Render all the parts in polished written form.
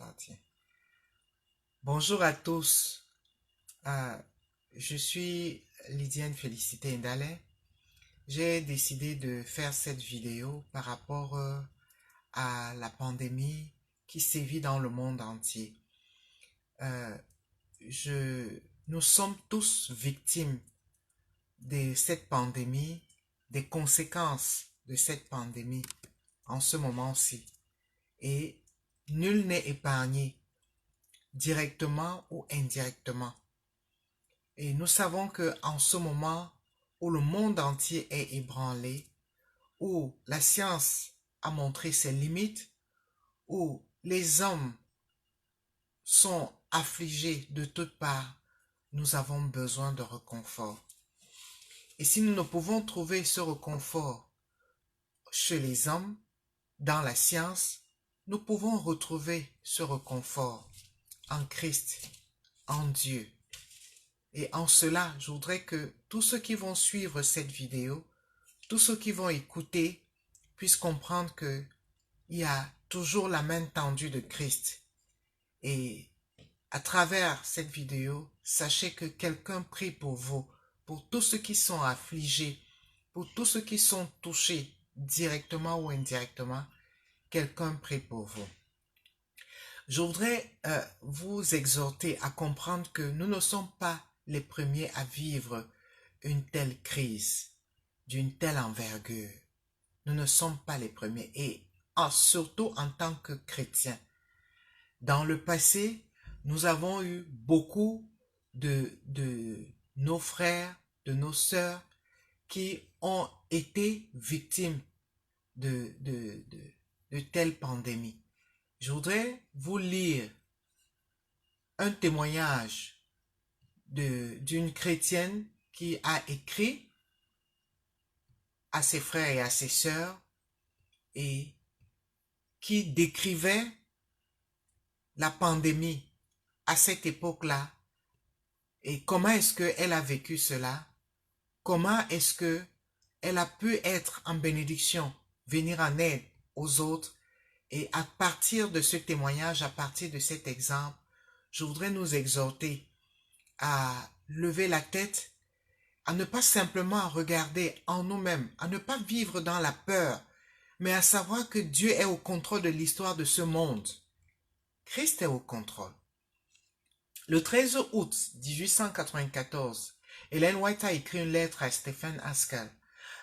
parti. Bonjour à tous. Je suis Lydiane Félicité Ndale. J'ai décidé de faire cette vidéo par rapport à la pandémie qui sévit dans le monde entier. Euh, nous sommes tous victimes de cette pandémie, des conséquences de cette pandémie en ce moment-ci. Et nul n'est épargné, directement ou indirectement. Et nous savons que en ce moment où le monde entier est ébranlé, où la science a montré ses limites, où les hommes sont affligés de toutes parts, nous avons besoin de réconfort. Et si nous ne pouvons trouver ce réconfort chez les hommes, dans la science, nous pouvons retrouver ce réconfort en Christ, en Dieu. Et en cela, je voudrais que tous ceux qui vont suivre cette vidéo, tous ceux qui vont écouter, puissent comprendre qu'il y a toujours la main tendue de Christ. Et à travers cette vidéo, sachez que quelqu'un prie pour vous, pour tous ceux qui sont affligés, pour tous ceux qui sont touchés directement ou indirectement, quelqu'un prie pour vous. Je voudrais vous exhorter à comprendre que nous ne sommes pas les premiers à vivre une telle crise, d'une telle envergure. Nous ne sommes pas les premiers, et surtout en tant que chrétiens. Dans le passé, nous avons eu beaucoup de nos frères, de nos sœurs, qui ont été victimes de telles pandémies. Je voudrais vous lire un témoignage d'une chrétienne qui a écrit à ses frères et à ses sœurs et qui décrivait la pandémie à cette époque-là et comment est-ce qu'elle a vécu cela, comment est-ce qu'elle a pu être en bénédiction, venir en aide aux autres. Et à partir de ce témoignage, à partir de cet exemple, je voudrais nous exhorter à lever la tête, à ne pas simplement regarder en nous-mêmes, à ne pas vivre dans la peur, mais à savoir que Dieu est au contrôle de l'histoire de ce monde. Christ est au contrôle. Le 13 août 1894, Ellen White a écrit une lettre à Stephen Haskell,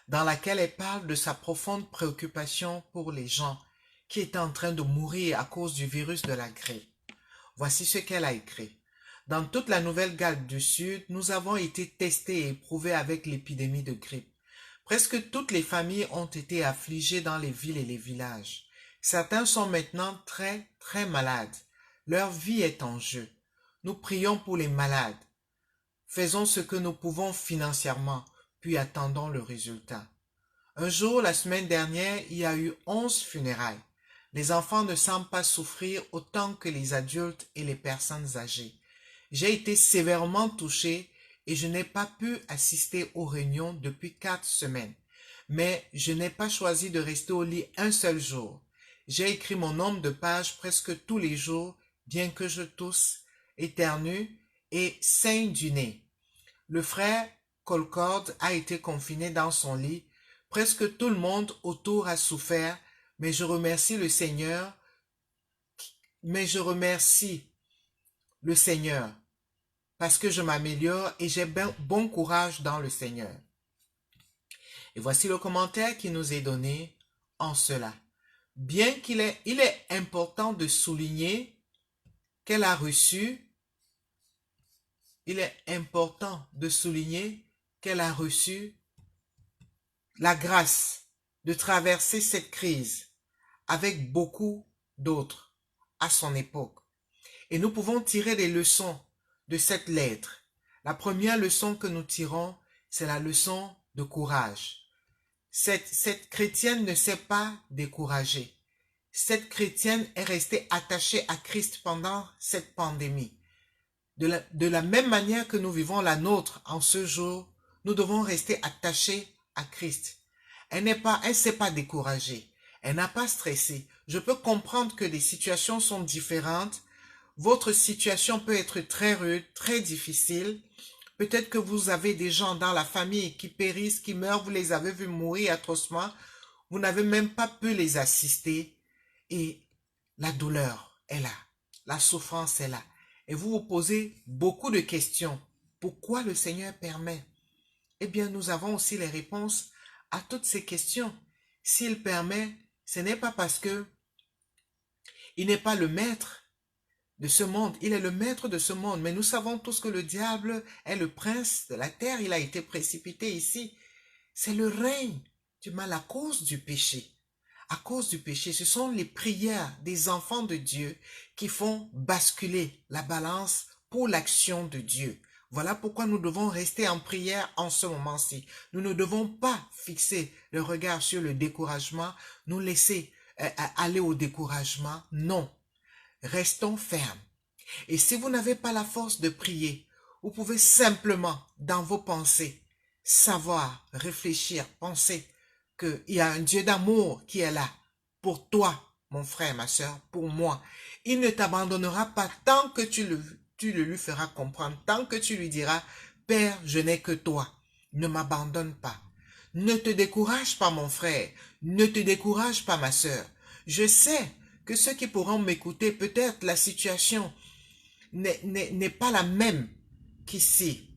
dans laquelle elle parle de sa profonde préoccupation pour les gens qui étaient en train de mourir à cause du virus de la grippe. Voici ce qu'elle a écrit. Dans toute la Nouvelle-Galles du Sud, nous avons été testés et éprouvés avec l'épidémie de grippe. Presque toutes les familles ont été affligées dans les villes et les villages. Certains sont maintenant très, très malades. Leur vie est en jeu. Nous prions pour les malades. Faisons ce que nous pouvons financièrement, puis attendons le résultat. Un jour, la semaine dernière, il y a eu 11 funérailles. Les enfants ne semblent pas souffrir autant que les adultes et les personnes âgées. J'ai été sévèrement touché et je n'ai pas pu assister aux réunions depuis 4 semaines. Mais je n'ai pas choisi de rester au lit un seul jour. J'ai écrit mon nombre de pages presque tous les jours, bien que je tousse, éternue et saigne du nez. Le frère Colcord a été confiné dans son lit. Presque tout le monde autour a souffert, mais je remercie le Seigneur, parce que je m'améliore et j'ai bon courage dans le Seigneur. Et voici le commentaire qui nous est donné en cela. Bien qu'il est, il est important de souligner qu'elle a reçu, la grâce de traverser cette crise avec beaucoup d'autres à son époque. Et nous pouvons tirer des leçons de cette lettre. La première leçon que nous tirons, c'est la leçon de courage. Cette chrétienne ne s'est pas découragée. Cette chrétienne est restée attachée à Christ pendant cette pandémie. De la même manière que nous vivons la nôtre en ce jour, nous devons rester attachés à Christ. Elle ne s'est pas découragée. Elle n'a pas stressé. Je peux comprendre que les situations sont différentes. Votre situation peut être très rude, très difficile. Peut-être que vous avez des gens dans la famille qui périssent, qui meurent, vous les avez vus mourir atrocement. Vous n'avez même pas pu les assister. Et la douleur est là. La souffrance est là. Et vous vous posez beaucoup de questions. Pourquoi le Seigneur permet? Eh bien, nous avons aussi les réponses à toutes ces questions. S'il permet, ce n'est pas parce que il n'est pas le maître de ce monde. Il est le maître de ce monde. Mais nous savons tous que le diable est le prince de la terre. Il a été précipité ici. C'est le règne du mal à cause du péché. À cause du péché, ce sont les prières des enfants de Dieu qui font basculer la balance pour l'action de Dieu. Voilà pourquoi nous devons rester en prière en ce moment-ci. Nous ne devons pas fixer le regard sur le découragement, nous laisser aller au découragement. Non, restons fermes. Et si vous n'avez pas la force de prier, vous pouvez simplement, dans vos pensées, savoir, réfléchir, penser qu'il y a un Dieu d'amour qui est là pour toi, mon frère, ma soeur, pour moi. Il ne t'abandonnera pas tant que tu le lui feras comprendre, tant que tu lui diras, Père, je n'ai que toi, ne m'abandonne pas. Ne te décourage pas, mon frère, ne te décourage pas, ma soeur. Je sais que ceux qui pourront m'écouter, peut-être la situation n'est pas la même qu'ici,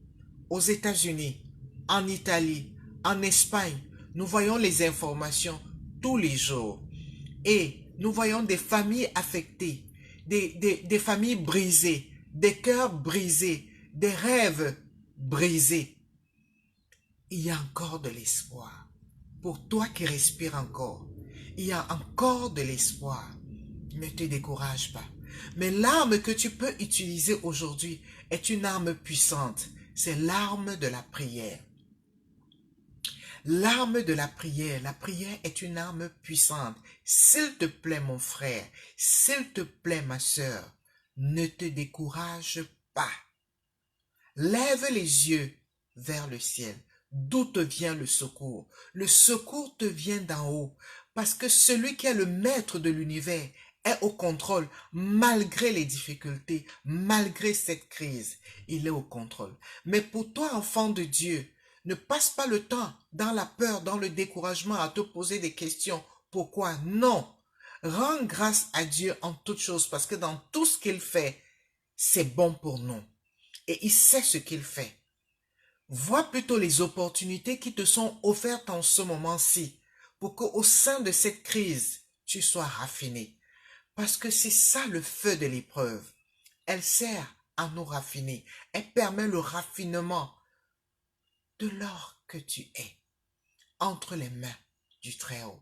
aux États-Unis, en Italie, en Espagne. Nous voyons les informations tous les jours et nous voyons des familles affectées, des familles brisées, des cœurs brisés, des rêves brisés. Il y a encore de l'espoir. Pour toi qui respires encore, il y a encore de l'espoir. Ne te décourage pas. Mais l'arme que tu peux utiliser aujourd'hui est une arme puissante. C'est l'arme de la prière. L'arme de la prière. La prière est une arme puissante. S'il te plaît, mon frère, s'il te plaît, ma sœur, ne te décourage pas. Lève les yeux vers le ciel. D'où te vient le secours? Le secours te vient d'en haut, parce que celui qui est le maître de l'univers est au contrôle, malgré les difficultés, malgré cette crise, il est au contrôle. Mais pour toi, enfant de Dieu, ne passe pas le temps dans la peur, dans le découragement à te poser des questions. Pourquoi? Non. Rends grâce à Dieu en toutes choses, parce que dans tout ce qu'il fait, c'est bon pour nous. Et il sait ce qu'il fait. Vois plutôt les opportunités qui te sont offertes en ce moment-ci pour qu'au sein de cette crise, tu sois raffiné. Parce que c'est ça le feu de l'épreuve. Elle sert à nous raffiner. Elle permet le raffinement de l'or que tu es entre les mains du Très-Haut.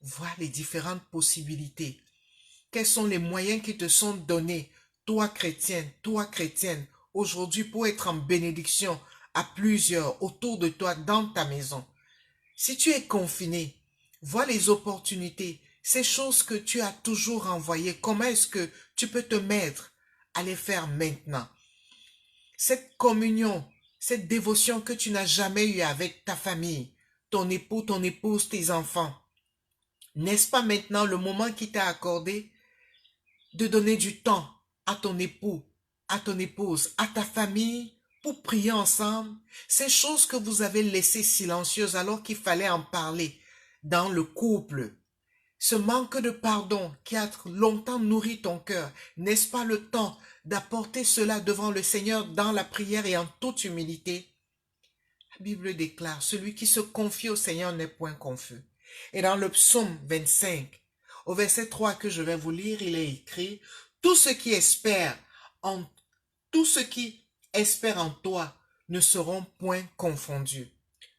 Vois les différentes possibilités. Quels sont les moyens qui te sont donnés, toi chrétienne, aujourd'hui pour être en bénédiction à plusieurs autour de toi dans ta maison. Si tu es confiné, vois les opportunités, ces choses que tu as toujours envoyées, comment est-ce que tu peux te mettre à les faire maintenant? Cette communion, cette dévotion que tu n'as jamais eue avec ta famille, ton époux, ton épouse, tes enfants, n'est-ce pas maintenant le moment qui t'a accordé de donner du temps à ton époux, à ton épouse, à ta famille, pour prier ensemble, ces choses que vous avez laissées silencieuses alors qu'il fallait en parler dans le couple, ce manque de pardon qui a longtemps nourri ton cœur, n'est-ce pas le temps d'apporter cela devant le Seigneur dans la prière et en toute humilité? La Bible déclare, celui qui se confie au Seigneur n'est point confus. Et dans le psaume 25, au verset 3 que je vais vous lire, il est écrit, tous ceux qui espèrent en toi ne seront point confondus.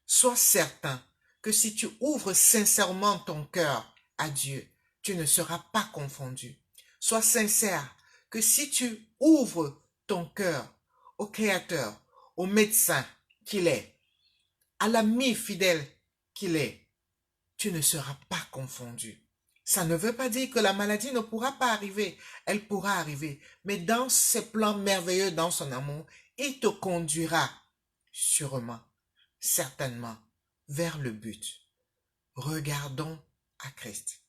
Sois certain que si tu ouvres sincèrement ton cœur à Dieu, tu ne seras pas confondu. Sois sincère que si tu ouvres ton cœur au Créateur, au médecin qu'il est, à l'ami fidèle qu'il est, tu ne seras pas confondu. Ça ne veut pas dire que la maladie ne pourra pas arriver. Elle pourra arriver. Mais dans ses plans merveilleux, dans son amour, il te conduira sûrement, certainement, vers le but. Regardons à Christ.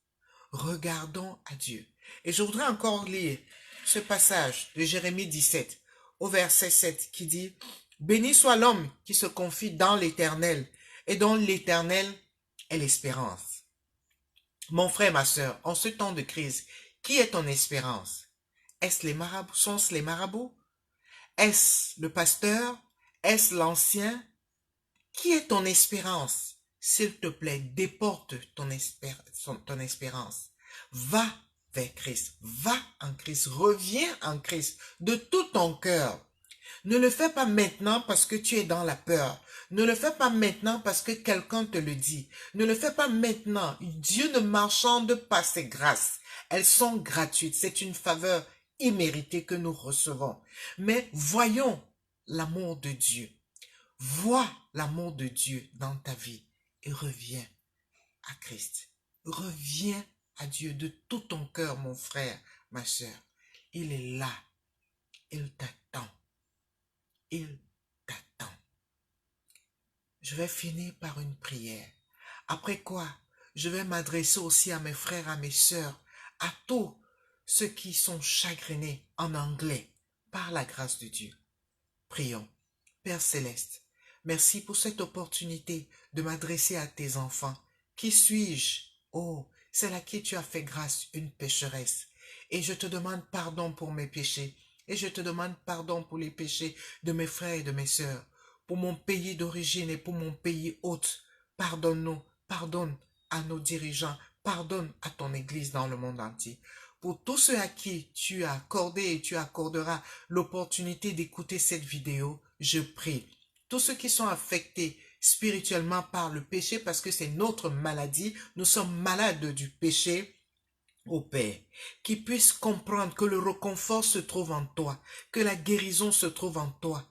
Regardons à Dieu. Et je voudrais encore lire ce passage de Jérémie 17 au verset 7 qui dit « Béni soit l'homme qui se confie dans l'Éternel et dont l'Éternel est l'espérance. » Mon frère, ma sœur, en ce temps de crise, qui est ton espérance? Est-ce les marabouts? Sont-ce les marabouts? Est-ce le pasteur? Est-ce l'ancien? Qui est ton espérance? S'il te plaît, déporte ton espérance. Va vers Christ. Va en Christ. Reviens en Christ de tout ton cœur. Ne le fais pas maintenant parce que tu es dans la peur. Ne le fais pas maintenant parce que quelqu'un te le dit. Ne le fais pas maintenant. Dieu ne marchande pas ses grâces. Elles sont gratuites. C'est une faveur imméritée que nous recevons. Mais voyons l'amour de Dieu. Vois l'amour de Dieu dans ta vie et reviens à Christ. Reviens à Dieu de tout ton cœur, mon frère, ma sœur. Il est là. Il t'attend. Il t'attend. Je vais finir par une prière. Après quoi, je vais m'adresser aussi à mes frères, à mes sœurs, à tous ceux qui sont chagrinés en anglais par la grâce de Dieu. Prions. Père Céleste, merci pour cette opportunité de m'adresser à tes enfants. Qui suis-je? Oh, celle à qui tu as fait grâce, une pécheresse. Et je te demande pardon pour mes péchés. Et je te demande pardon pour les péchés de mes frères et de mes sœurs. Pour mon pays d'origine et pour mon pays hôte. Pardonne-nous, pardonne à nos dirigeants, pardonne à ton Église dans le monde entier. Pour tous ceux à qui tu as accordé et tu accorderas l'opportunité d'écouter cette vidéo, je prie. Tous ceux qui sont affectés spirituellement par le péché, parce que c'est notre maladie, nous sommes malades du péché, ô Père, qui puissent comprendre que le réconfort se trouve en toi, que la guérison se trouve en toi.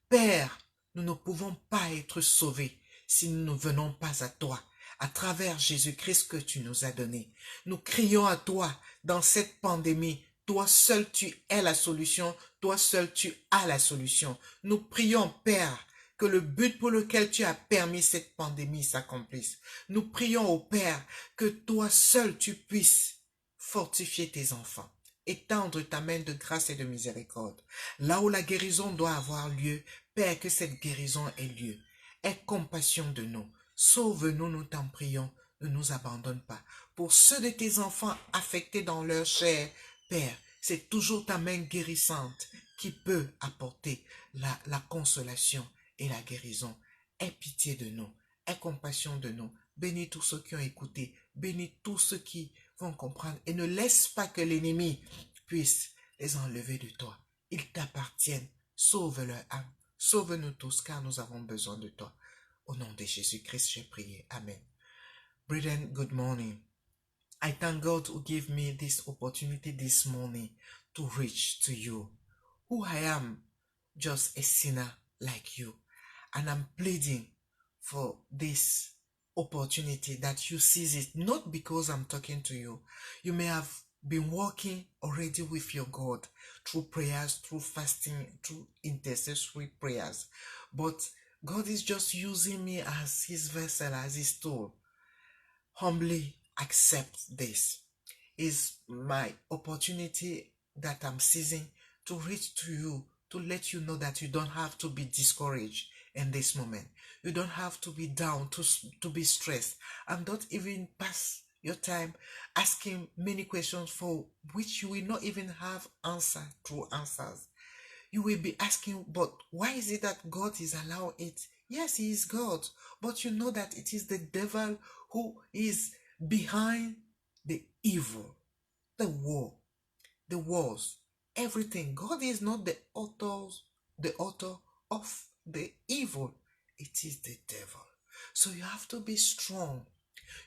Père, nous ne pouvons pas être sauvés si nous ne venons pas à toi, à travers Jésus-Christ que tu nous as donné. Nous crions à toi dans cette pandémie. Toi seul tu es la solution, toi seul tu as la solution. Nous prions, Père, que le but pour lequel tu as permis cette pandémie s'accomplisse. Nous prions au Père que toi seul tu puisses fortifier tes enfants, étendre ta main de grâce et de miséricorde. Là où la guérison doit avoir lieu, Père, que cette guérison ait lieu. Aie compassion de nous. Sauve-nous, nous t'en prions. Ne nous abandonne pas. Pour ceux de tes enfants affectés dans leur chair, Père, c'est toujours ta main guérissante qui peut apporter la consolation et la guérison. Aie pitié de nous. Aie compassion de nous. Bénis tous ceux qui ont écouté. Bénis tous ceux qui vont comprendre. Et ne laisse pas que l'ennemi puisse les enlever de toi. Ils t'appartiennent. Sauve leur âme. Sauve-nous tous car nous avons besoin de toi. Au nom de Jésus-Christ, j'ai prié. Amen. Brethren, good morning. I thank God who gave me this opportunity this morning to reach to you. Who I am, just a sinner like you. And I'm pleading for this opportunity that you seize it, not because I'm talking to you. You may have been walking already with your God through prayers, through fasting, through intercessory prayers. But God is just using me as his vessel, as his tool. Humbly accept this. Is my opportunity that I'm seizing to reach to you, to let you know that you don't have to be discouraged in this moment. You don't have to be down, to be stressed, and don't even pass your time asking many questions for which you will not even have true answers. You will be asking, but why is it that God is allowing it? Yes, he is God, but you know that it is the devil who is behind the evil, the war, the wars, everything. God is not the author of the evil. It is the devil. So you have to be strong.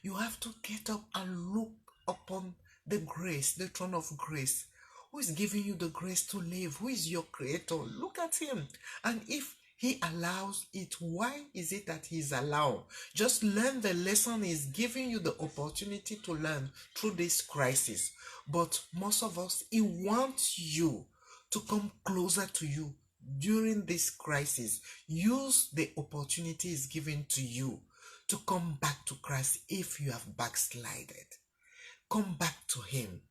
You have to get up and look upon the grace, the throne of grace. Who is giving you the grace to live? Who is your creator? Look at him. And if he allows it, why is it that he is allowing? Just learn the lesson he's giving you the opportunity to learn through this crisis. But most of us, he wants you to come closer to you during this crisis. Use the opportunities given to you to come back to Christ if you have backslided. come back to Him.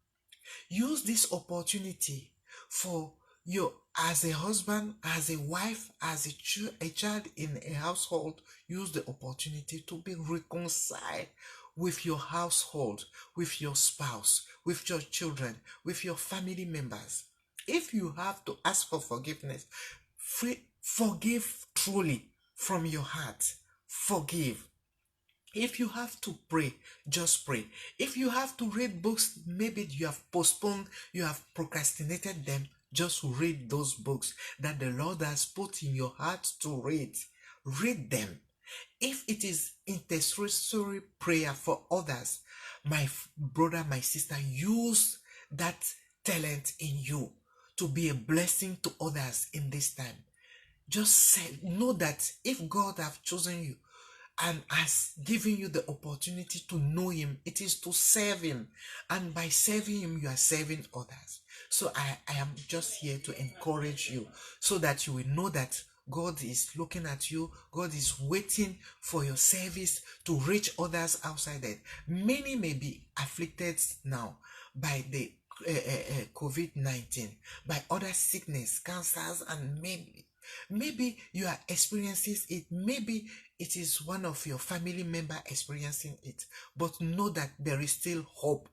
Use this opportunity for you as a husband, as a wife, as a child in a household. Use the opportunity to be reconciled with your household, with your spouse, with your children, with your family members. If you have to ask for forgiveness, forgive truly from your heart. Forgive. If you have to pray, just pray. If you have to read books, maybe you have postponed, you have procrastinated them, just read those books that the Lord has put in your heart to read. Read them. If it is intercessory prayer for others, my brother, my sister, use that talent in you to be a blessing to others in this time. Just know that if God have chosen you and has given you the opportunity to know Him, it is to serve Him. And by serving Him, you are serving others. So I am just here to encourage you so that you will know that God is looking at you. God is waiting for your service to reach others outside it. Many may be afflicted now by the COVID-19, by other sickness, cancers, and maybe you are experiencing it. Maybe it is one of your family member experiencing it. But know that there is still hope.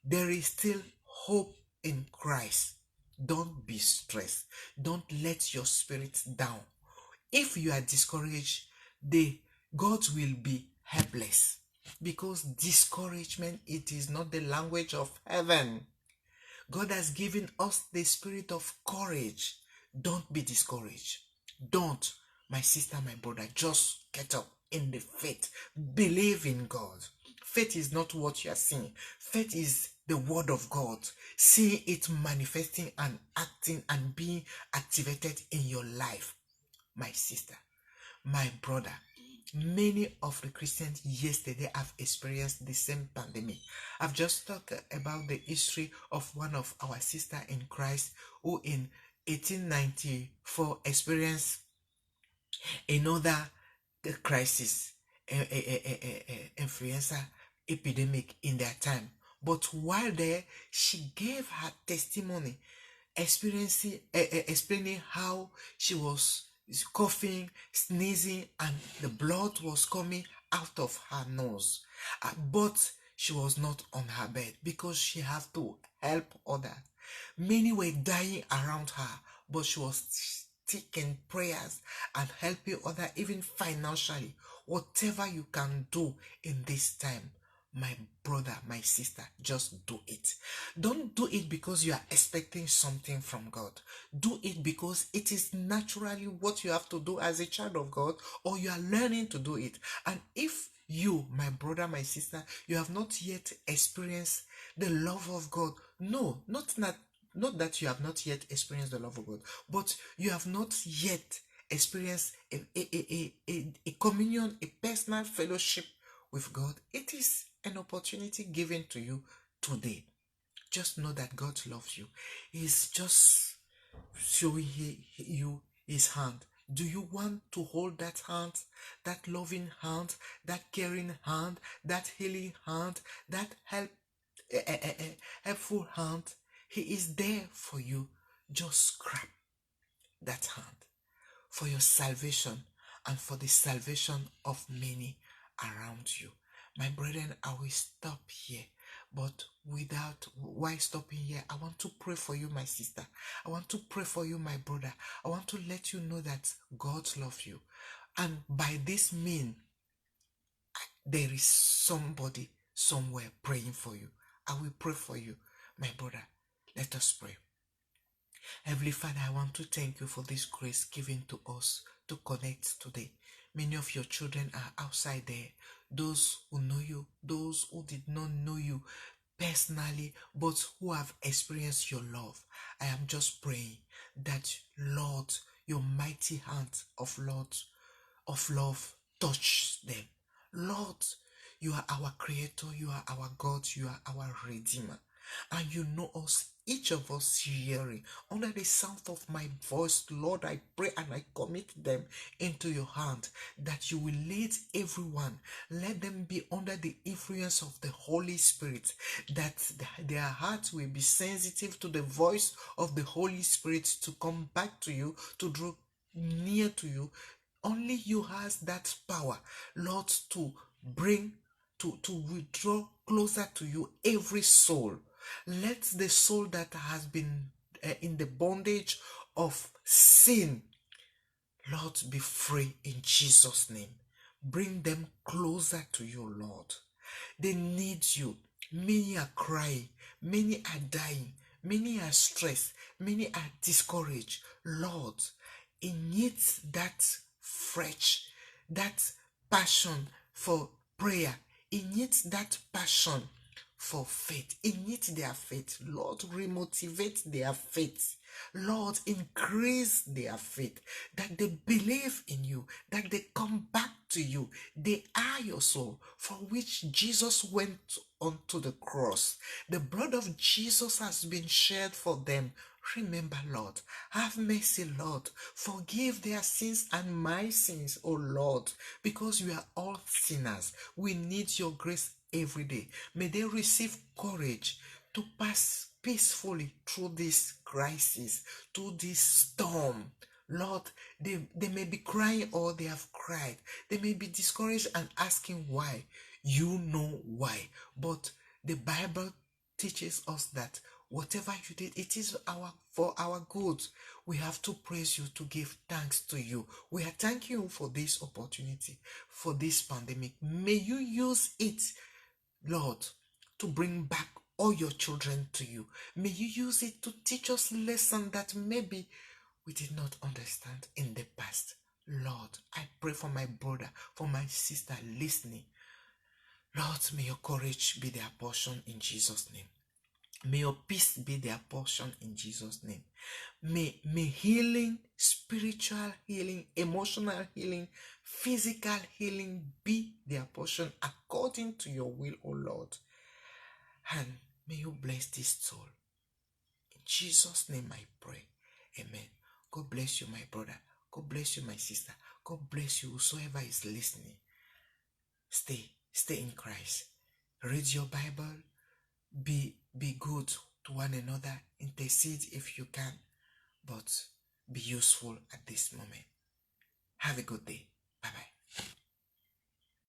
There is still hope in Christ. Don't be stressed. Don't let your spirit down. If you are discouraged, God will be helpless, because discouragement, it is not the language of heaven. God has given us the spirit of courage. Don't be discouraged. Don't, my sister, my brother, just get up in the faith. Believe in God. Faith is not what you are seeing. Faith is the word of God. See it manifesting and acting and being activated in your life. My sister, my brother, many of the Christians yesterday have experienced the same pandemic. I've just talked about the history of one of our sisters in Christ who in 1894 experienced another crisis, influenza epidemic in their time. But while there, she gave her testimony, explaining how she was coughing, sneezing, and the blood was coming out of her nose. But she was not on her bed because she had to help others. Many were dying around her, but she was taking prayers and helping others, even financially. Whatever you can do in this time, my brother, my sister, just do it. Don't do it because you are expecting something from God. Do it because it is naturally what you have to do as a child of God, or you are learning to do it. And if you, my brother, my sister, you have not yet experienced the love of God, no, not that you have not yet experienced the love of God, but you have not yet experienced a communion, a personal fellowship with God, it is an opportunity given to you today. Just know that God loves you. He's just showing you His hand. Do you want to hold that hand, that loving hand, that caring hand, that healing hand, that helpful hand? He is there for you. Just grab that hand for your salvation and for the salvation of many around you. My brethren, I will stop here. But why stopping here? I want to pray for you, my sister. I want to pray for you, my brother. I want to let you know that God loves you. And by this means, there is somebody somewhere praying for you. I will pray for you, my brother. Let us pray. Heavenly Father, I want to thank you for this grace given to us to connect today. Many of your children are outside there. Those who know you, those who did not know you personally, but who have experienced your love. I am just praying that, Lord, your mighty hand of love touch them. Lord, you are our creator, you are our God, you are our redeemer. And you know us each of us hearing, under the sound of my voice, Lord, I pray and I commit them into your hand, that you will lead everyone. Let them be under the influence of the Holy Spirit, that their hearts will be sensitive to the voice of the Holy Spirit to come back to you, to draw near to you. Only you has that power, Lord, to bring, to withdraw closer to you every soul. Let the soul that has been in the bondage of sin, Lord, be free in Jesus' name. Bring them closer to you, Lord. They need you. Many are crying, many are dying, many are stressed, many are discouraged. Lord, it needs that fresh, that passion for prayer. It needs that passion for faith. It needs their faith. Lord, remotivate their faith. Lord, increase their faith, that they believe in you, that they come back to you. They are your soul, for which Jesus went onto the cross. The blood of Jesus has been shed for them. Remember, Lord, have mercy, Lord. Forgive their sins and my sins, O Lord, because we are all sinners. We need your grace every day. May they receive courage to pass peacefully through this crisis, through this storm. Lord, they may be crying or they have cried. They may be discouraged and asking why. You know why. But the Bible teaches us that whatever you did, it is for our good. We have to praise you, to give thanks to you. We are thanking you for this opportunity, for this pandemic. May you use it, Lord, to bring back all your children to you. May you use it to teach us lessons that maybe we did not understand in the past. Lord, I pray for my brother, for my sister listening. Lord, may your courage be their portion in Jesus' name. May your peace be their portion in Jesus' name. May healing, spiritual healing, emotional healing, physical healing be their portion according to your will, O Lord. And may you bless this soul. In Jesus' name I pray. Amen. God bless you, my brother. God bless you, my sister. God bless you, whosoever is listening. Stay in Christ. Read your Bible. Be good to one another. Intercede if you can. But be useful at this moment. Have a good day. Bye-bye.